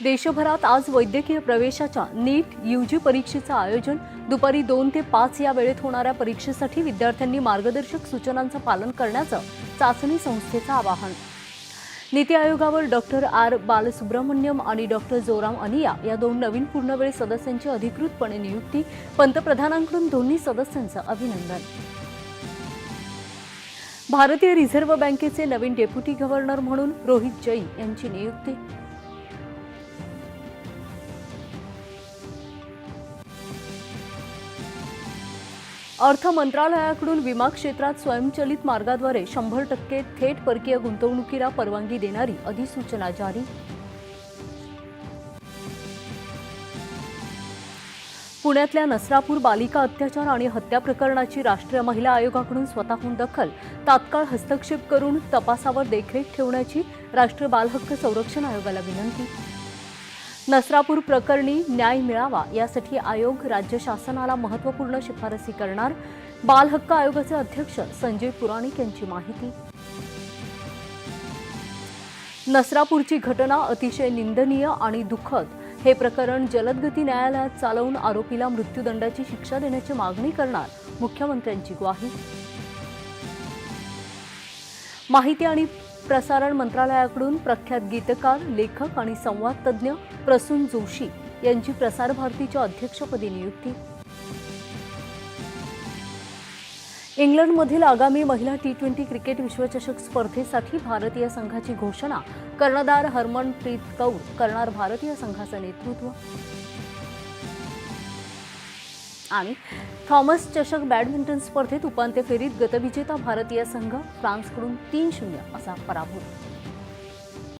देशभरात आज वैद्यकीय प्रवेशाच्या नीट यूजी परीक्षेचं आयोजन दुपारी 2 ते 5 या वेळेत होणाऱ्या परीक्षेसाठी विद्यार्थ्यांनी मार्गदर्शक सूचनांचं पालन करण्याचं चाचणी संस्थेचं आवाहन. नीती आयोगावर डॉक्टर आर बालसुब्रमण्यम आणि डॉक्टर जोराम अनिया या दोन नवीन पूर्णवेळ सदस्यांची अधिकृतपणे नियुक्ती. पंतप्रधानांकडून दोन्ही सदस्यांचं अभिनंदन. भारतीय रिझर्व्ह बँकेचे नवीन डेप्युटी गव्हर्नर म्हणून रोहित जैन यांची नियुक्ती. अर्थ मंत्रालयाकडून विमा क्षेत्रात स्वयंचलित मार्गाद्वारे 100% थेट परकीय गुंतवणुकीला परवानगी देणारी अधिसूचना जारी. पुण्यातल्या नसरापूर बालिका अत्याचार आणि हत्या प्रकरणाची राष्ट्रीय महिला आयोगाकडून स्वतःहून दखल. तात्काळ हस्तक्षेप करून तपासावर देखरेख ठेवण्याची राष्ट्रीय बालहक्क संरक्षण आयोगाला विनंती. नसरापूर प्रकरणी न्याय मिळावा यासाठी आयोग राज्य शासनाला महत्त्वपूर्ण शिफारसी करणार. बाल हक्क आयोगाचे अध्यक्ष संजय पुराणिक यांची माहिती. नसरापूरची घटना अतिशय निंदनीय आणि दुःखद. हे प्रकरण जलदगती न्यायालयात चालवून आरोपीला मृत्यूदंडाची शिक्षा देण्याची मागणी करणार. मुख्यमंत्र्यांची ग्वाही. माहिती आणि प्रसारण मंत्रालयाकडून प्रख्यात गीतकार, लेखक आणि संवाद तज्ज्ञ प्रसून जोशी यांची प्रसार भारतीच्या अध्यक्षपदी नियुक्ती. इंग्लंडमधील आगामी महिला T20 क्रिकेट विश्वचषक स्पर्धेसाठी भारतीय संघाची घोषणा. कर्णधार हरमनप्रीत कौर करणार भारतीय संघाचं नेतृत्व. आणि थॉमस चषक बॅडमिंटन स्पर्धेत उपांत्य फेरीत गतविजेता भारतीय संघ फ्रान्सकडून 3-0 असा पराभव.